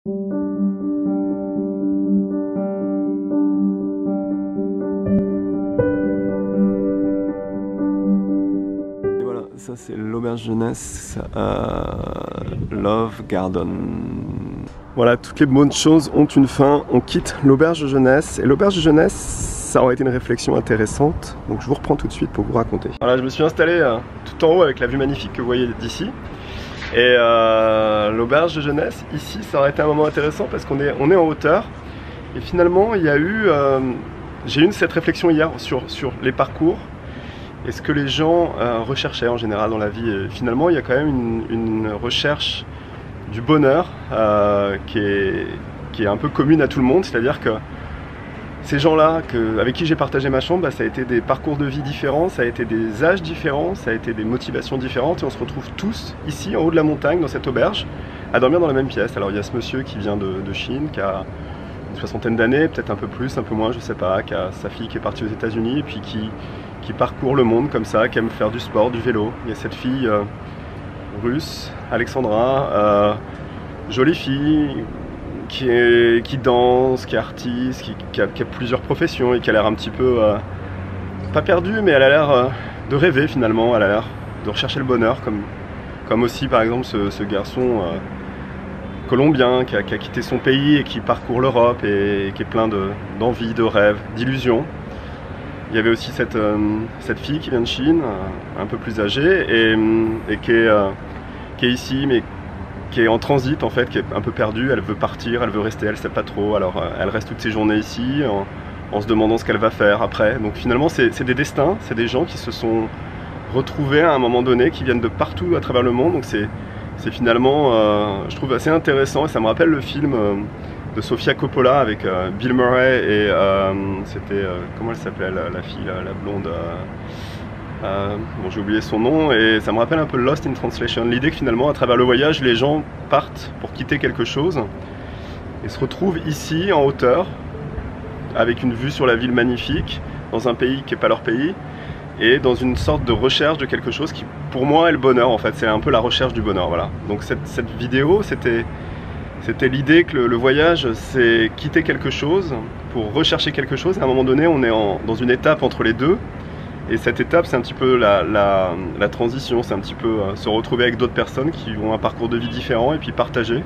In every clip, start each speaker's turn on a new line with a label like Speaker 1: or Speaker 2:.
Speaker 1: Et voilà, ça c'est l'auberge jeunesse Love Garden. Voilà, toutes les bonnes choses ont une fin. On quitte l'auberge jeunesse. Et l'auberge jeunesse, ça aurait été une réflexion intéressante. Donc je vous reprends tout de suite pour vous raconter. Voilà, je me suis installé tout en haut avec la vue magnifique que vous voyez d'ici. Et l'auberge de jeunesse, ici, ça aurait été un moment intéressant parce qu'on est en hauteur. Et finalement, il y a eu... j'ai eu cette réflexion hier sur les parcours et ce que les gens recherchaient en général dans la vie. Et finalement, il y a quand même une recherche du bonheur qui est un peu commune à tout le monde. C'est-à-dire que ces gens-là avec qui j'ai partagé ma chambre, ça a été des parcours de vie différents, ça a été des âges différents, ça a été des motivations différentes et on se retrouve tous ici en haut de la montagne dans cette auberge à dormir dans la même pièce. Alors il y a ce monsieur qui vient de Chine, qui a une soixantaine d'années, peut-être un peu plus, un peu moins, je sais pas, qui a sa fille qui est partie aux États-Unis et puis qui parcourt le monde comme ça, qui aime faire du sport, du vélo. Il y a cette fille russe, Alexandra, jolie fille, qui danse, qui est artiste, qui a plusieurs professions et qui a l'air un petit peu, pas perdue, mais elle a l'air de rêver finalement, elle a l'air de rechercher le bonheur, comme aussi par exemple ce garçon colombien qui a quitté son pays et qui parcourt l'Europe et qui est plein d'envie, de rêves, d'illusions. Il y avait aussi cette fille qui vient de Chine, un peu plus âgée et qui est ici, mais qui est en transit en fait, qui est un peu perdue, elle veut partir, elle veut rester, elle ne sait pas trop, alors elle reste toutes ses journées ici en se demandant ce qu'elle va faire après. Donc finalement c'est des destins, c'est des gens qui se sont retrouvés à un moment donné, qui viennent de partout à travers le monde, donc c'est finalement, je trouve assez intéressant et ça me rappelle le film de Sofia Coppola avec Bill Murray et c'était, comment elle s'appelait la fille, la blonde bon, j'ai oublié son nom et ça me rappelle un peu Lost in Translation. L'idée que finalement à travers le voyage les gens partent pour quitter quelque chose et se retrouvent ici en hauteur avec une vue sur la ville magnifique dans un pays qui n'est pas leur pays et dans une sorte de recherche de quelque chose qui pour moi est le bonheur en fait, c'est un peu la recherche du bonheur, voilà. Donc cette vidéo c'était l'idée que le voyage c'est quitter quelque chose pour rechercher quelque chose et à un moment donné on est dans une étape entre les deux. Et cette étape, c'est un petit peu la transition, c'est un petit peu se retrouver avec d'autres personnes qui ont un parcours de vie différent et puis partager.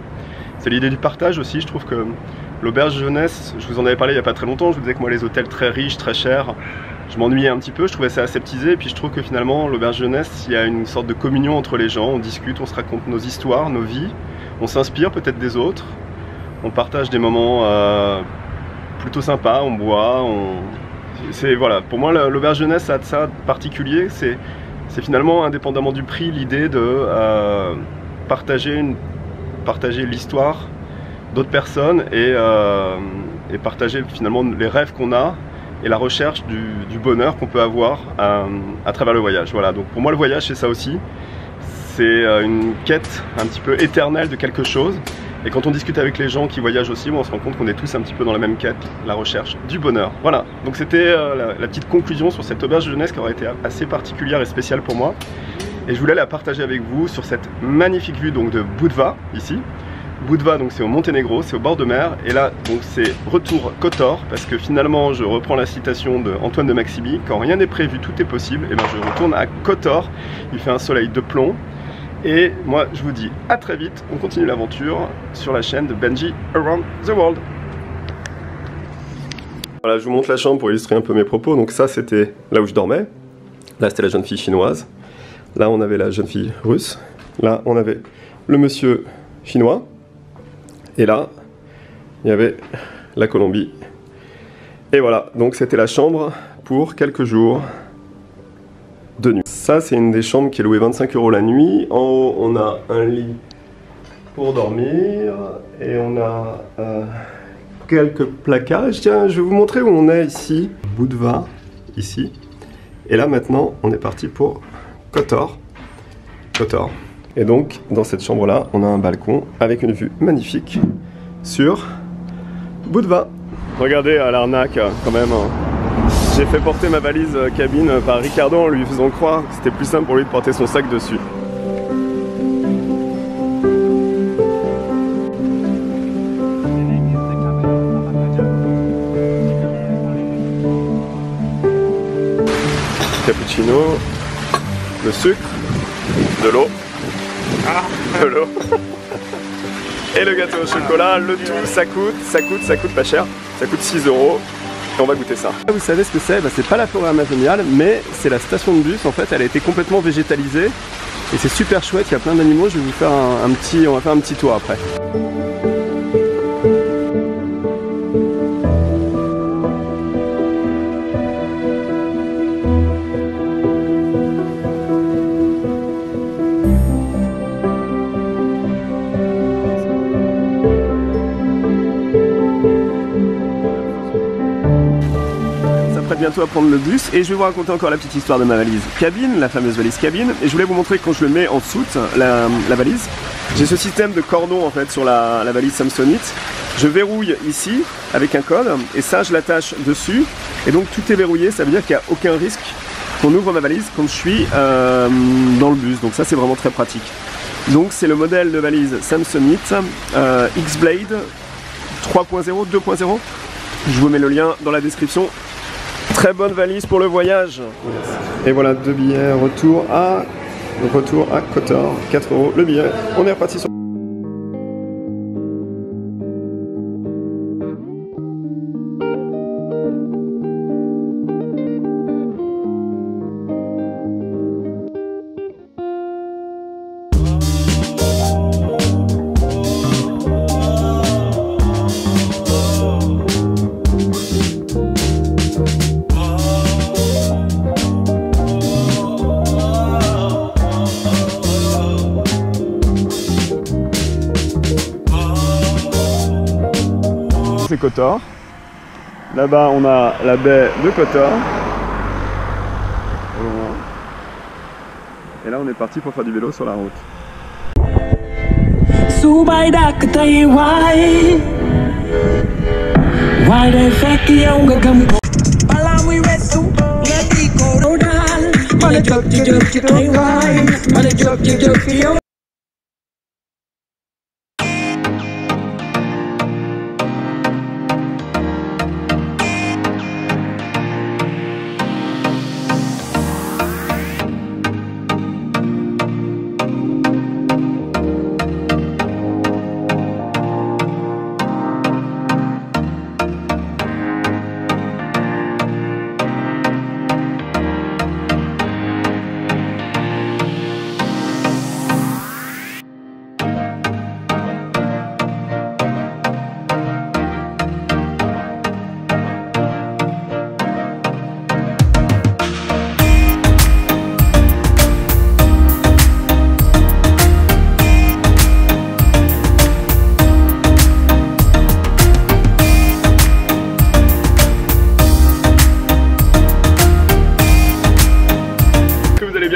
Speaker 1: C'est l'idée du partage aussi, je trouve que l'auberge jeunesse, je vous en avais parlé il n'y a pas très longtemps, je vous disais que moi les hôtels très riches, très chers, je m'ennuyais un petit peu, je trouvais ça aseptisé et puis je trouve que finalement l'auberge jeunesse, il y a une sorte de communion entre les gens, on discute, on se raconte nos histoires, nos vies, on s'inspire peut-être des autres, on partage des moments plutôt sympas, on boit, voilà, pour moi l'auberge jeunesse ça a de ça de particulier, c'est finalement indépendamment du prix l'idée de partager l'histoire d'autres personnes et partager finalement les rêves qu'on a et la recherche du bonheur qu'on peut avoir à travers le voyage. Voilà, donc pour moi le voyage c'est ça aussi, c'est une quête un petit peu éternelle de quelque chose. Et quand on discute avec les gens qui voyagent aussi, on se rend compte qu'on est tous un petit peu dans la même quête, la recherche du bonheur. Voilà, donc c'était la petite conclusion sur cette auberge de jeunesse qui aurait été assez particulière et spéciale pour moi. Et je voulais la partager avec vous sur cette magnifique vue donc, de Budva, ici. Budva, donc c'est au Monténégro, c'est au bord de mer. Et là, donc c'est retour Kotor, parce que finalement, je reprends la citation d'Antoine de Maximi, quand rien n'est prévu, tout est possible. Et bien je retourne à Kotor, il fait un soleil de plomb. Et moi je vous dis à très vite, on continue l'aventure sur la chaîne de Benji Around the World. Voilà, je vous montre la chambre pour illustrer un peu mes propos. Donc ça c'était là où je dormais, là c'était la jeune fille chinoise, là on avait la jeune fille russe, là on avait le monsieur chinois, et là il y avait la Colombie. Et voilà, donc c'était la chambre pour quelques jours de nuit. Ça c'est une des chambres qui est louée 25 € la nuit. En haut on a un lit pour dormir et on a quelques placards. Tiens, je vais vous montrer où on est ici. Budva, ici. Et là maintenant on est parti pour Kotor. Et donc dans cette chambre là on a un balcon avec une vue magnifique sur Budva. Regardez à l'arnaque quand même. J'ai fait porter ma valise cabine par Ricardo en lui faisant croire que c'était plus simple pour lui de porter son sac dessus. cappuccino, le sucre, de l'eau, et le gâteau au chocolat. Le tout, ça coûte pas cher, ça coûte 6 €. Et on va goûter ça. Vous savez ce que c'est? C'est pas la forêt amazoniale, mais c'est la station de bus. En fait, elle a été complètement végétalisée et c'est super chouette. Il y a plein d'animaux. Je vais vous faire on va faire un petit tour après. Bientôt à prendre le bus et je vais vous raconter encore la petite histoire de ma valise cabine, la fameuse valise cabine. Et je voulais vous montrer quand je le mets en soute, la valise. J'ai ce système de cordon en fait sur la valise Samsonite. Je verrouille ici avec un code et ça je l'attache dessus et donc tout est verrouillé. Ça veut dire qu'il n'y a aucun risque qu'on ouvre ma valise quand je suis dans le bus. Donc ça c'est vraiment très pratique. Donc c'est le modèle de valise Samsonite X-Blade 3.0, 2.0. Je vous mets le lien dans la description. Très bonne valise pour le voyage. Et voilà, 2 billets retour à Kotor, 4 € le billet. On est reparti sur... C'est Kotor. Là-bas, on a la baie de Kotor. Et là, on est parti pour faire du vélo sur la route.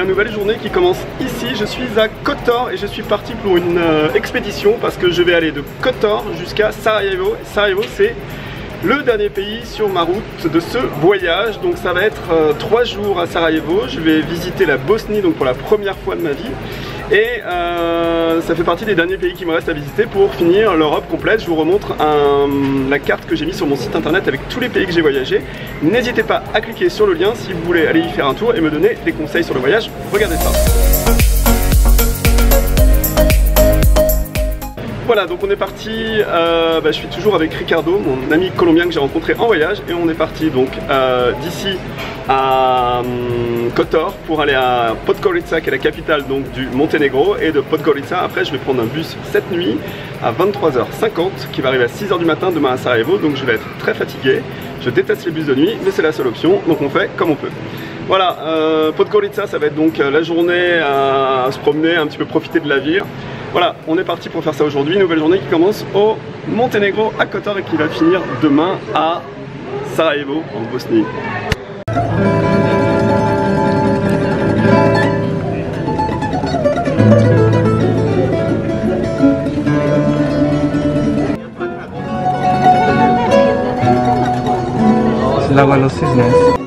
Speaker 1: Nouvelle journée qui commence ici. Je suis à Kotor et je suis parti pour une expédition parce que je vais aller de Kotor jusqu'à Sarajevo. Sarajevo, c'est le dernier pays sur ma route de ce voyage. Donc ça va être 3 jours à Sarajevo. Je vais visiter la Bosnie donc pour la première fois de ma vie. Et ça fait partie des derniers pays qui me restent à visiter pour finir l'Europe complète. Je vous remontre la carte que j'ai mise sur mon site internet avec tous les pays que j'ai voyagé. N'hésitez pas à cliquer sur le lien si vous voulez aller y faire un tour et me donner des conseils sur le voyage. Regardez ça. Voilà, donc on est parti, je suis toujours avec Ricardo, mon ami colombien que j'ai rencontré en voyage, et on est parti donc d'ici à Kotor pour aller à Podgorica qui est la capitale donc du Monténégro, et de Podgorica après je vais prendre un bus cette nuit à 23h50 qui va arriver à 6h du matin demain à Sarajevo, donc je vais être très fatigué. Je déteste les bus de nuit mais c'est la seule option, donc on fait comme on peut. Voilà, Podgorica ça va être donc la journée à se promener, un petit peu profiter de la ville. Voilà, on est parti pour faire ça aujourd'hui, nouvelle journée qui commence au Monténégro à Kotor et qui va finir demain à Sarajevo en Bosnie.
Speaker 2: Es el agua de los cisnes.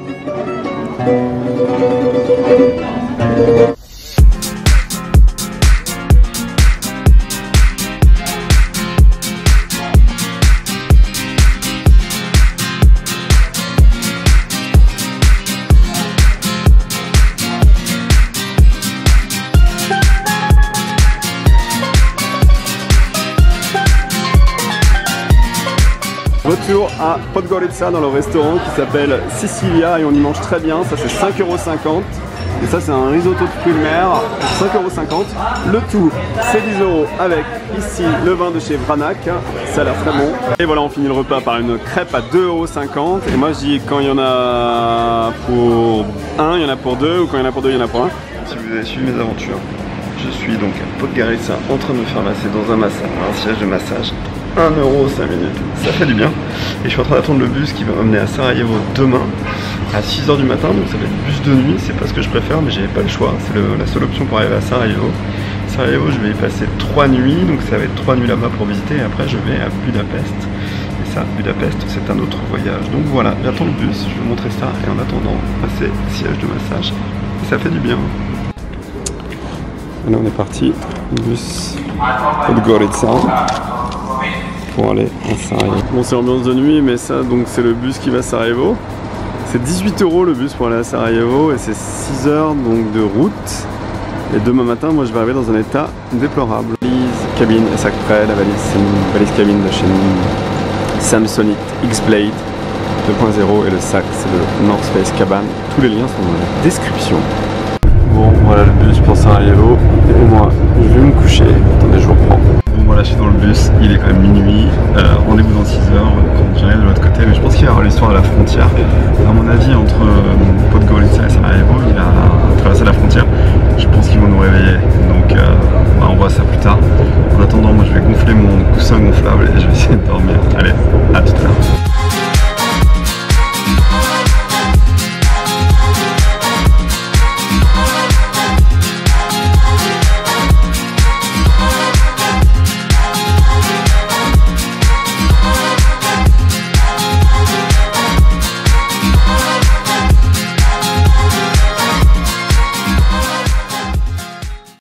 Speaker 2: Retour à Podgorica dans le restaurant qui s'appelle Sicilia et on y mange très bien, ça c'est 5,50 €. Et ça c'est un risotto de fruits de mer, 5,50 €. Le tout c'est 10 € avec ici le vin de chez Vranac, ça a l'air très bon. Et voilà, on finit le repas par une crêpe à 2,50 €. Et moi je dis quand il y en a pour un, il y en a pour deux, ou quand il y en a pour deux, il y en a pour un.
Speaker 1: Si vous avez suivi mes aventures, je suis donc à Podgorica en train de me faire masser dans un siège de massage. 1 € 5 minutes, ça fait du bien. Et je suis en train d'attendre le bus qui va m'amener à Sarajevo demain à 6 h du matin, donc ça va être bus de nuit, c'est pas ce que je préfère mais j'avais pas le choix, c'est la seule option pour arriver à Sarajevo. Sarajevo, je vais y passer 3 nuits, donc ça va être 3 nuits là-bas pour visiter et après je vais à Budapest. Et ça, Budapest, c'est un autre voyage. Donc voilà, j'attends le bus, je vais vous montrer ça et en attendant, passer siège de massage. Et ça fait du bien.
Speaker 2: Là on est parti, bus Podgorica pour aller à Sarajevo. Bon, c'est ambiance de nuit, mais ça donc c'est le bus qui va à Sarajevo. C'est 18 € le bus pour aller à Sarajevo et c'est 6 heures donc de route. Et demain matin, moi je vais arriver dans un état déplorable. Valise, cabine et sac prêt. La valise, c'est une valise cabine de chez Samsonite X-Blade 2.0 et le sac c'est le North Face Cabane. Tous les liens sont dans la description. Bon, voilà le bus pour Sarajevo. Et moi, je vais me coucher. Attendez, je vous reprends.
Speaker 1: Bon voilà, je suis dans le bus, il est quand même minuit, rendez-vous dans 6 heures quand j'arrive de l'autre côté, mais je pense qu'il va y avoir l'histoire de la frontière. À mon avis, entre Podgorica et Sarajevo, il a traversé la frontière, je pense qu'ils vont nous réveiller, donc on voit ça plus tard. En attendant, moi je vais gonfler mon coussin gonflable et je vais essayer de dormir. Allez, à tout à l'heure.